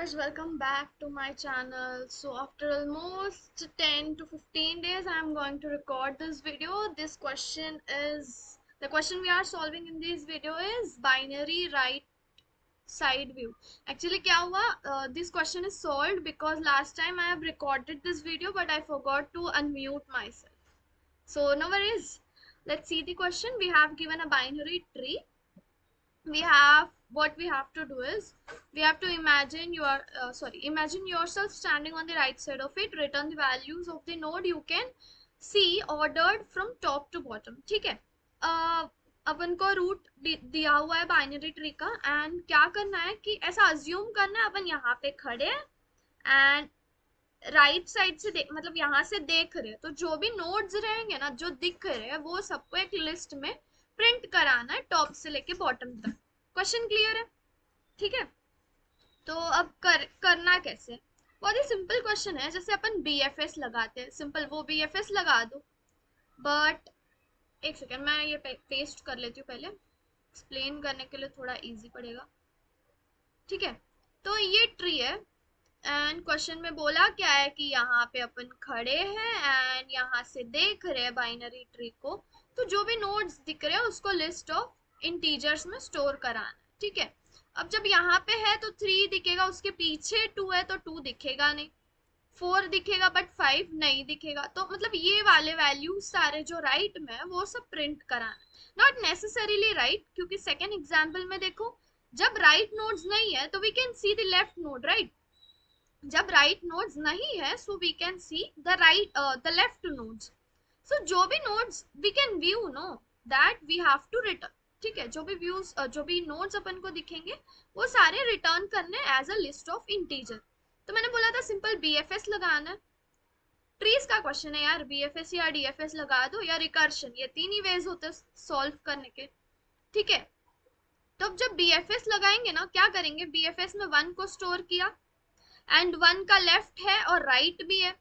guys, welcome back to my channel. So after almost 10 to 15 days I am going to record this video. The question we are solving in this video is binary right side view. Actually क्या हुआ, this question is solved because last time I have recorded this video but I forgot to unmute myself. So no worries, let's see the question. We have given a binary tree. What we have to do is we have to imagine yourself standing on the right side of it. Return the values of the node you can see ordered from top to bottom. ठीक है, अपन को root दिया हुआ है binary tree का and क्या करना है कि ऐसा अज्यूम करना है अपन यहाँ पे खड़े हैं एंड राइट साइड से मतलब यहाँ से देख रहे हैं, तो जो भी नोड्स रहेंगे ना जो दिख रहे हैं वो सबको एक लिस्ट में प्रिंट कराना है टॉप से लेके बॉटम तक. क्वेश्चन क्लियर है? ठीक है, तो अब करना कैसे. बहुत ही सिंपल क्वेश्चन है. जैसे अपन BFS लगाते हैं, सिंपल वो BFS लगा दो. बट एक सेकेंड, मैं ये पेस्ट कर लेती हूँ पहले, एक्सप्लेन करने के लिए थोड़ा इजी पड़ेगा. ठीक है, तो ये ट्री है एंड क्वेश्चन में बोला क्या है कि यहाँ पे अपन खड़े हैं एंड यहाँ से देख रहे हैं बाइनरी ट्री को. तो जो भी नोड्स दिख रहे हैं उसको लिस्ट ऑफ इंटीजर्स में स्टोर कराना है. ठीक है, अब जब यहाँ पे है तो 3 दिखेगा, उसके पीछे 2 है तो 2 दिखेगा नहीं, 4 दिखेगा बट 5 नहीं दिखेगा. तो मतलब ये वाले वैल्यू सारे जो राइट में है वो सब प्रिंट कराना. नॉट नेसेसरीली राइट, क्योंकि सेकेंड एग्जाम्पल में देखो जब राइट नोड्स नहीं है तो we can see the left node, right. जब राइट नोड्स नहीं है so we can see the left nodes. So जो भी nodes we can view know that we have to return. ठीक है, जो भी नोड्स अपन को दिखेंगे वो सारे रिटर्न करने as a list of integer. तो मैंने बोला था सिंपल BFS लगाना है. ट्रीज का क्वेश्चन है यार, BFS या DFS लगा दो या रिकर्शन, ये 3 ही वेज होते हैं सॉल्व करने के. ठीक है, तो अब जब BFS लगाएंगे ना क्या करेंगे, BFS में 1 को स्टोर किया एंड 1 का लेफ्ट है और राइट भी है,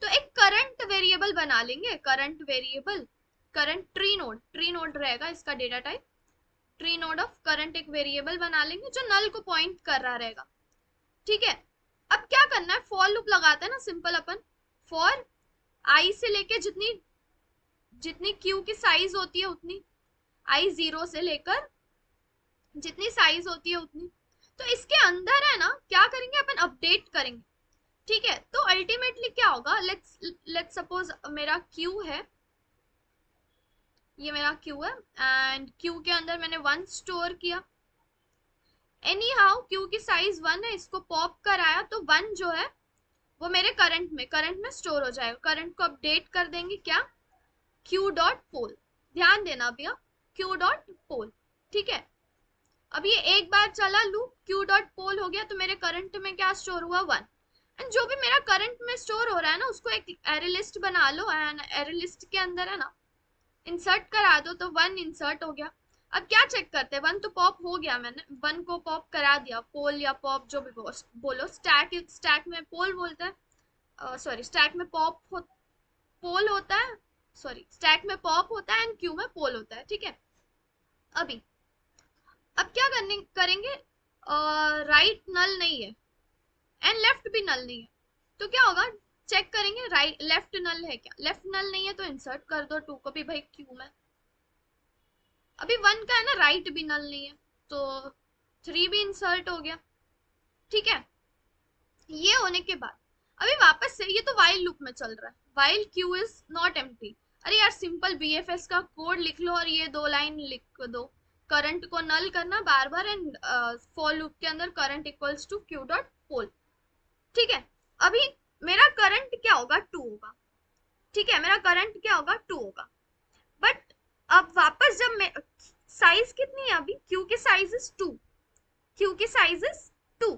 तो एक करंट वेरिएबल बना लेंगे. Current variable, current tree node रहेगा इसका data type. Tree node of current एक वेरिएबल बना लेंगे जो नल को पॉइंट कर रहा रहेगा. ठीक है, अब क्या करना है, फॉर लूप लगाते हैं ना सिंपल अपन. फॉर आई से लेके जितनी क्यू की साइज होती है उतनी, आई 0 से लेकर जितनी साइज होती है उतनी, तो इसके अंदर है ना क्या करेंगे अपन, अपडेट करेंगे. ठीक है, तो अल्टीमेटली क्या होगा, लेट्स सपोज मेरा क्यू है, ये मेरा क्यू है एंड क्यू के अंदर मैंने 1 स्टोर किया. एनी हाउ क्यू की साइज 1 है, इसको पॉप कराया तो 1 जो है वो मेरे करंट में स्टोर हो जाएगा. करंट को अपडेट कर देंगे क्या, क्यू डॉट पोल. ध्यान देना भैया, क्यू डॉट पोल. ठीक है, अब ये एक बार चला लूप, क्यू डॉट पोल हो गया तो मेरे करंट में क्या स्टोर हुआ, 1. एंड जो भी मेरा करंट में स्टोर हो रहा है ना उसको एक एरे लिस्ट बना लो एंड एरे लिस्ट के अंदर है ना इंसर्ट करा दो, तो 1 इंसर्ट हो गया. अब क्या चेक करते हैं, 1 तो पॉप हो गया, मैंने 1 को पॉप करा दिया. पोल या पॉप जो भी बोलो, स्टैक में पोल बोलते हैं, सॉरी स्टैक में पोल होता है, सॉरी स्टैक में पॉप होता है एंड क्यू में पोल होता है. ठीक है, अब क्या करेंगे, राइट नल नहीं है एंड लेफ्ट भी नल नहीं है, तो क्या होगा, चेक करेंगे राइट लेफ्ट नल है क्या. लेफ्ट नल नहीं है तो इंसर्ट कर दो 2 को भी भाई क्यू में. अभी 1 का है ना राइट भी नल नहीं है तो 3 भी इंसर्ट हो गया. ठीक है, ये होने के बाद अभी वापस से ये तो वाइल लूप में चल रहा है, while Q is not empty. अरे यार सिंपल BFS का कोड लिख लो और ये 2 लाइन लिख दो, करंट को नल करना बार बार एंड फॉर लूप के अंदर current equals to Q dot poll. ठीक है, अभी मेरा करंट क्या होगा, 2 होगा. ठीक है, मेरा करंट क्या होगा, 2 होगा. बट अब वापस जब मैं साइज कितनी है अभी, क्यू की साइज इज 2, क्यू की साइज इज 2,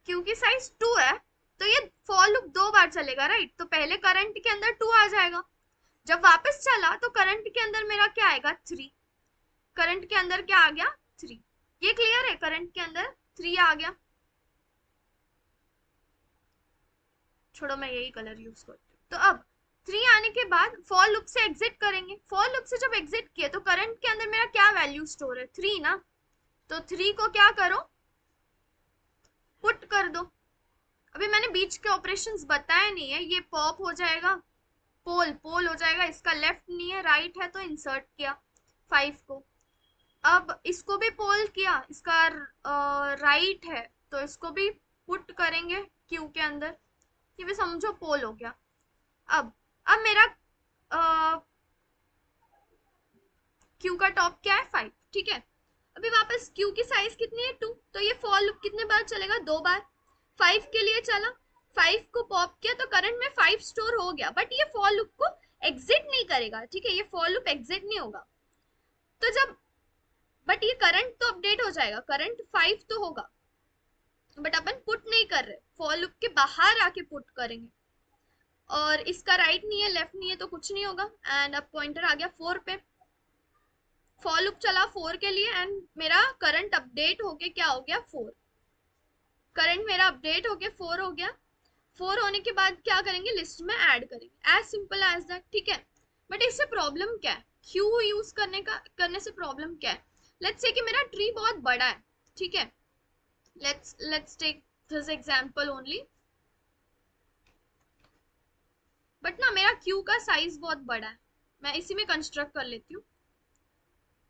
क्यू की साइज 2 है तो ये फॉर लूप 2 बार चलेगा, राइट. तो पहले करंट के अंदर 2 आ जाएगा, जब वापस चला तो करंट के अंदर मेरा क्या आएगा, 3. करंट के अंदर क्या आ गया, 3. ये क्लियर है, करंट के अंदर 3 आ गया. छोड़ो मैं यही कलर यूज करती हूँ. तो अब 3 आने के बाद फॉर लूप से एग्जिट करेंगे. फॉर लूप से जब एग्जिट किए तो करंट के अंदर मेरा क्या वैल्यू स्टोर है, 3 ना. तो 3 को क्या करो, बीच के ऑपरेशंस बताए नहीं है, ये पॉप हो जाएगा, पोल पोल हो जाएगा, इसका लेफ्ट नहीं है राइट है तो इंसर्ट किया 5 को। अब इसको भी पोल किया, इसका राइट है तो इसको भी पुट करेंगे क्यू के अंदर, ये भी समझो पोल हो गया। अब मेरा क्यू का टॉप क्या है 5, ठीक है। अभी वापस क्यू की साइज कितनी है 2, तो ये फॉर लूप कितने बार चलेगा 2 बार। 5 के लिए चला, 5 को पॉप किया तो करंट में 5 स्टोर हो गया, बट ये फॉर लूप को एग्जिट नहीं करेगा, ठीक है, ये फॉर लूप एग्जिट नहीं होगा। तो जब बट ये करंट तो अपडेट हो जाएगा, करंट 5 तो होगा, बट अपन पुट नहीं कर रहे, फॉर लूप के बाहर आके पुट करेंगे। और इसका राइट नहीं है लेफ्ट नहीं है तो कुछ नहीं होगा। एंड अब पॉइंटर आ गया 4 पे, फॉर लूप चला 4 के लिए एंड मेरा करंट अपडेट होके क्या हो गया 4, करंट मेरा अपडेट होके 4 हो गया। 4 होने के बाद क्या करेंगे, लिस्ट में ऐड करेंगे, एज सिंपल एज दैट, ठीक है। बट इससे प्रॉब्लम क्या है, क्यू यूज करने से प्रॉब्लम क्या है। लेट्स से कि मेरा ट्री बहुत बड़ा है, ठीक है, let's take this example only. But ना मेरा क्यू का साइज बहुत बड़ा है, मैं इसी में कंस्ट्रक्ट कर लेती हूँ।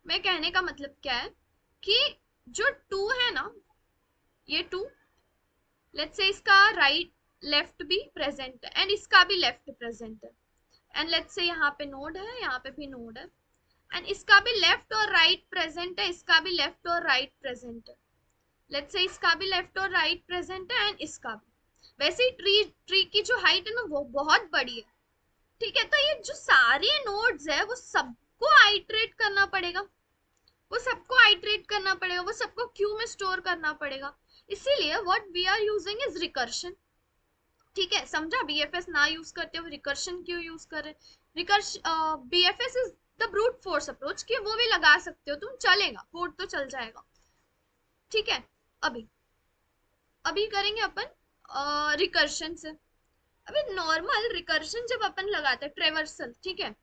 मैं कहने का मतलब क्या है कि जो 2 है ना, ये 2, लेट्स से इसका राइट लेफ्ट भी प्रेजेंट है एंड इसका भी लेफ्ट प्रेजेंट है, एंड लेट्स से यहाँ पे नोड है, यहाँ पे भी नोड है, एंड इसका भी लेफ्ट और राइट प्रेजेंट है, इसका भी लेफ्ट और राइट प्रेजेंट है, लेट्स से इसका भी लेफ्ट और राइट प्रेजेंट है एंड इसका भी। वैसे ही ट्री की जो हाइट है ना वो बहुत बड़ी है, ठीक है। तो ये जो सारे नोड्स है वो सबको आइटरेट करना पड़ेगा, वो सबको आइटरेट करना पड़ेगा, वो सबको क्यू में स्टोर करना पड़ेगा। इसीलिए what we are using is recursion, ठीक है, समझा। बीएफएस ना यूज करते हुए रिकर्शन क्यों यूज कर रहे, recursion BFS is the brute force approach, कि वो भी लगा सकते हो तुम, चलेगा, कोड तो चल जाएगा, ठीक है। अभी अभी करेंगे अपन रिकर्शन से। अभी नॉर्मल रिकर्शन जब अपन लगाते हैं ट्रेवर्सल, ठीक है,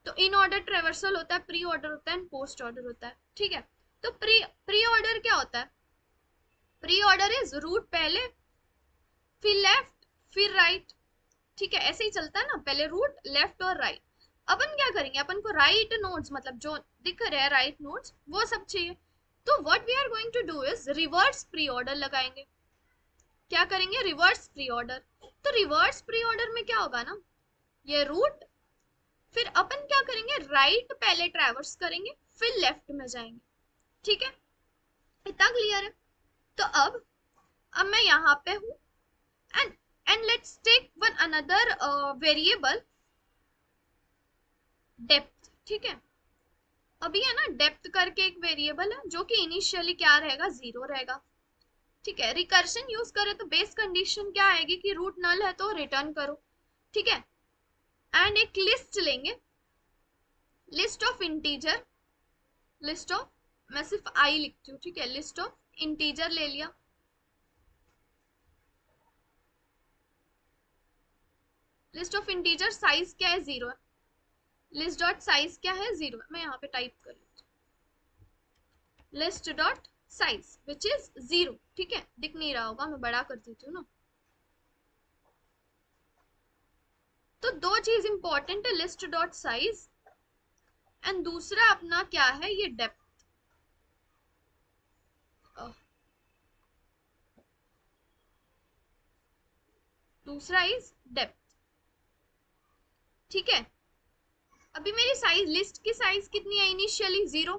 तो इन ऑर्डर ट्रेवर्सल होता है, प्री ऑर्डर होता है, पोस्ट ऑर्डर होता है, ठीक है। तो प्री ऑर्डर क्या होता है, प्री ऑर्डर इज रूट पहले फिर लेफ्ट फिर राइट, ठीक है, ऐसे ही चलता है ना, पहले रूट लेफ्ट और राइट। अपन क्या करेंगे, अपन को राइट नोड्स मतलब जो दिख रहे हैं राइट नोड्स वो सब चाहिए, तो what we are going to do is reverse preorder लगाएंगे। क्या करेंगे, रिवर्स प्री ऑर्डर। तो रिवर्स प्री ऑर्डर में क्या होगा ना, ये रूट, फिर अपन क्या करेंगे, राइट पहले ट्रैवर्स करेंगे फिर लेफ्ट में जाएंगे, ठीक है, इतना क्लियर है। तो अब मैं यहाँ पे हूँ and let's take one another variable depth, ठीक है। अभी है ना डेप्थ करके एक वेरिएबल है जो कि इनिशियली क्या रहेगा, 0 रहेगा, ठीक है। रिकर्शन यूज करें तो बेस कंडीशन क्या आएगी कि रूट नल है तो रिटर्न करो, ठीक है। एंड एक लिस्ट लेंगे, list of integer, list of, मैं सिर्फ आई लिखती हूँ, ठीक है, लिस्ट ऑफ इंटीजर ले लिया, लिस्ट ऑफ इंटीजर साइज क्या है 0 है, लिस्ट डॉट साइज क्या है 0 है, मैं यहाँ पे टाइप कर लेती हूँ list dot size which is 0, ठीक है, दिख नहीं रहा होगा, मैं बड़ा कर देती हूँ ना। तो दो चीज इंपॉर्टेंट है, लिस्ट डॉट साइज एंड दूसरा अपना क्या है, ये डेप्थ, दूसरा इज डेप्थ, ठीक है। अभी मेरी साइज, लिस्ट की साइज कितनी है, इनिशियली 0,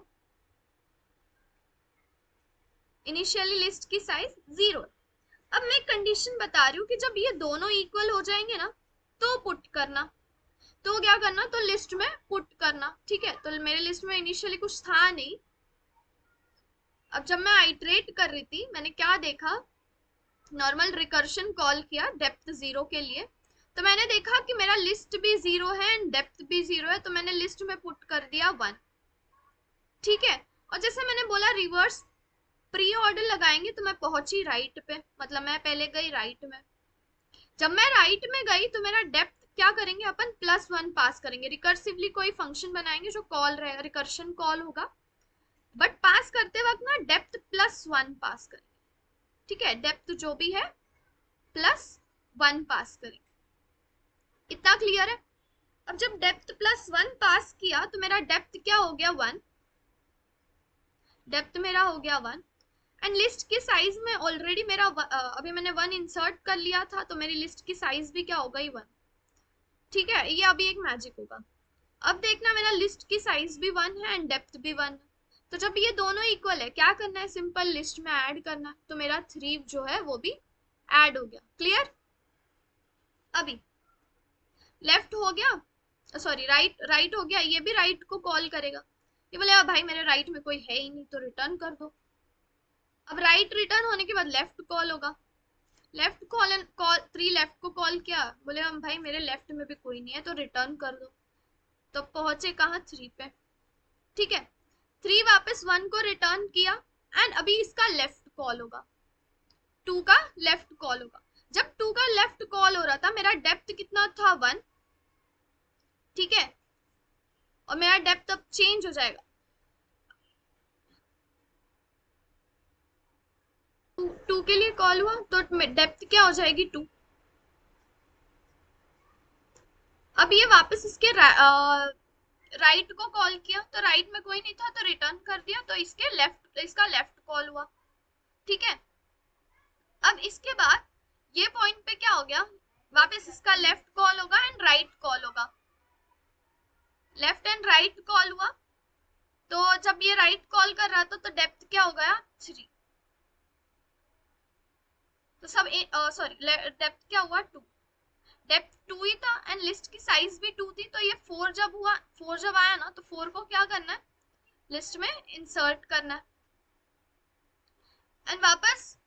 इनिशियली लिस्ट की साइज 0। अब मैं कंडीशन बता रही हूँ कि जब ये दोनों इक्वल हो जाएंगे ना तो पुट करना, तो क्या करना, तो लिस्ट में पुट करना, ठीक है। तो मेरे लिस्ट में इनिशियली कुछ था नहीं, अब जब मैं आइटरेट कर रही थी मैंने क्या देखा, नॉर्मल रिकर्शन कॉल किया डेप्थ 0 के लिए, तो मैंने देखा कि मेरा लिस्ट भी 0 है एंड डेप्थ भी 0 है, तो मैंने लिस्ट में पुट कर दिया 1, ठीक है। और जैसे मैंने बोला रिवर्स प्री ऑर्डर लगाएंगे तो मैं पहुंची राइट पे, मतलब मैं पहले गई राइट में, जब मैं राइट में गई तो मेरा डेप्थ क्या करेंगे अपन, +1 पास करेंगे, रिकर्सिवली कोई फंक्शन बनाएंगे जो कॉल रहेगा, रिकर्शन कॉल होगा, बट पास करते वक्त ना डेप्थ +1 पास करेंगे, ठीक है, डेप्थ जो भी है +1, 1 पास करेंगे। इतना क्लियर है? अब जब डेप्थ प्लस 1 पास किया तो मेरा डेप्थ क्या हो गया 1, डेप्थ मेरा हो गया 1। एंड लिस्ट की साइज में ऑलरेडी मेरा अभी मैंने 1 इंसर्ट कर लिया था, तो मेरी लिस्ट की साइज भी क्या होगा ही 1। ठीक है, ये अभी एक मैजिक होगा। अब देखना मेरा लिस्ट की साइज भी 1 है एंड डेप्थ भी 1 है, तो जब ये दोनों इक्वल है क्या करना है, सिंपल लिस्ट में ऐड करना है, तो मेरा 3 जो है वो भी ऐड हो गया। क्लियर? अभी लेफ्ट हो गया, सॉरी राइट हो गया, ये भी राइट को कॉल करेगा। ये बोलेगा भाई मेरे राइट में कोई है ही नहीं तो रिटर्न कर दो। अब राइट रिटर्न होने के बाद लेफ्ट कॉल होगा, लेफ्ट कॉल कॉल 3 लेफ्ट को कॉल किया, बोले हम भाई मेरे लेफ्ट में भी कोई नहीं है तो रिटर्न कर दो। तो पहुंचे कहाँ 3 पे। ठीक है, 3 वापस 1 को रिटर्न किया एंड अभी इसका लेफ्ट कॉल होगा, 2 का लेफ्ट कॉल होगा। जब 2 का लेफ्ट कॉल हो रहा था मेरा डेप्थ कितना था 1। ठीक है, और मेरा डेप्थ अब चेंज हो जाएगा, 2 के लिए कॉल हुआ तो डेप्थ क्या हो जाएगी 2। अब ये वापस इसके राइट को कॉल किया तो राइट में कोई नहीं था तो रिटर्न कर दिया, तो इसके लेफ्ट, इसका लेफ्ट कॉल हुआ। ठीक है, अब इसके बाद ये पॉइंट पे क्या हो गया, वापस इसका लेफ्ट कॉल होगा एंड राइट कॉल होगा, लेफ्ट एंड राइट कॉल हुआ। तो जब ये राइट कॉल कर रहा था तो डेप्थ क्या हो गया 3, तो सब सॉरी डेप्थ क्या हुआ 2, डेप्थ 2 ही था एंड लिस्ट की साइज भी 2 थी, तो ये 4 जब हुआ, 4 जब आया ना तो 4 को क्या करना है, लिस्ट में इंसर्ट करना है। एंड वापस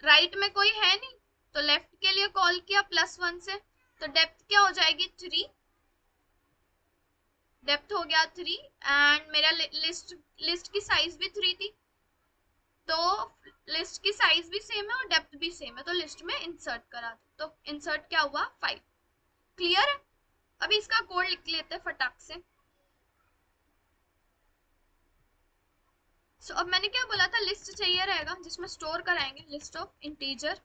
राइट में कोई है नहीं तो लेफ्ट के लिए कॉल किया +1 से, तो डेप्थ क्या हो जाएगी 3, डेप्थ हो गया 3 एंड मेरा लिस्ट की साइज भी 3 थी, तो लिस्ट की साइज भी सेम है और डेप्थ भी सेम है, तो लिस्ट में इंसर्ट करा दो, तो इंसर्ट क्या हुआ 5। क्लियर है? अभी इसका कोड लिख लेते हैं फटाक से। So, अब मैंने क्या बोला था, लिस्ट चाहिए रहेगा जिसमें स्टोर कराएंगे, list of integer,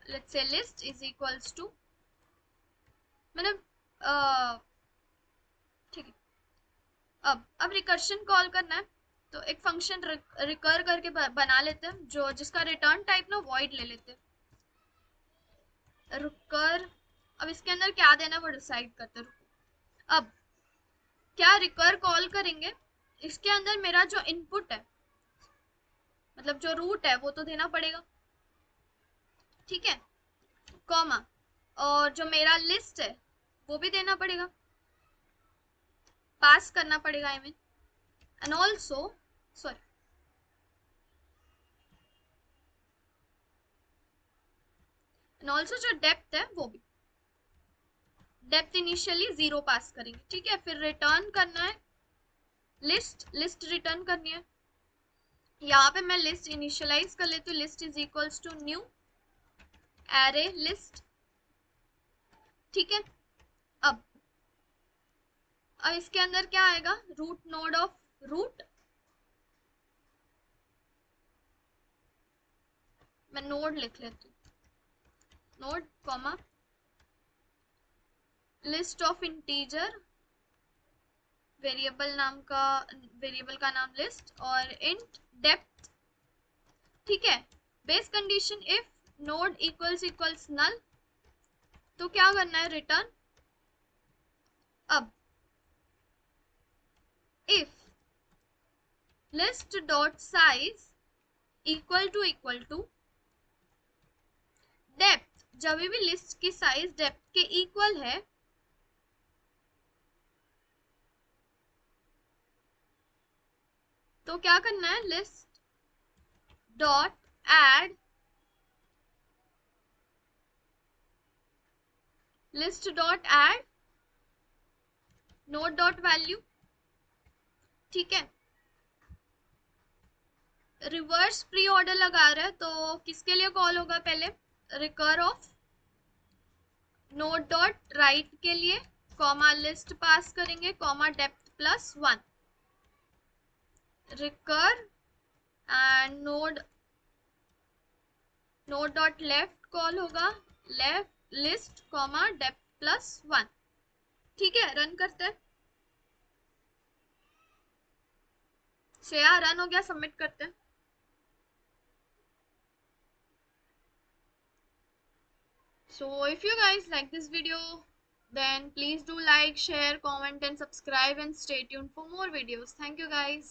let's say list is equals to, मैंने ठीक है। अब रिकर्शन कॉल करना है, तो एक फंक्शन रिकर करके बना लेते हैं जो जिसका रिटर्न टाइप ना वॉइड ले लेते हैं, रिकर। अब इसके अंदर क्या देना है वो डिसाइड करते हैं। अब क्या रिकर कॉल करेंगे, इसके अंदर मेरा जो इनपुट है मतलब जो रूट है वो तो देना पड़ेगा। ठीक है, कॉमा, और जो मेरा लिस्ट है वो भी देना पड़ेगा, पास करना पड़ेगा I mean, and also sorry and also जो डेप्थ है वो भी, डेप्थ इनिशियली 0 पास करेंगे। ठीक है, फिर रिटर्न करना है लिस्ट रिटर्न करनी है। यहाँ पे मैं लिस्ट इनिशियलाइज कर लेती हूँ, list is equals to new array list. ठीक है, अब इसके अंदर क्या आएगा, रूट नोड ऑफ रूट, मैं नोड लिख लेती हूँ, node comma list of integer, variable का नाम लिस्ट और इंट डेप्थ। ठीक है, base condition if node equals null, तो क्या करना है रिटर्न। अब if list dot size equal to depth, जब भी लिस्ट की साइज डेप्थ के इक्वल है तो क्या करना है, list dot add node dot value. ठीक है, रिवर्स प्री ऑर्डर लगा रहा है तो किसके लिए कॉल होगा, पहले recur of node dot right के लिए, कॉमा लिस्ट पास करेंगे, comma depth +1, recur and node node dot left call होगा left list comma depth plus 1। ठीक है, रन करते हैं। श्रेया रन हो गया, सबमिट करते हैं। So if you guys like this video, then please do like, share, comment and subscribe and stay tuned for more videos. Thank you guys.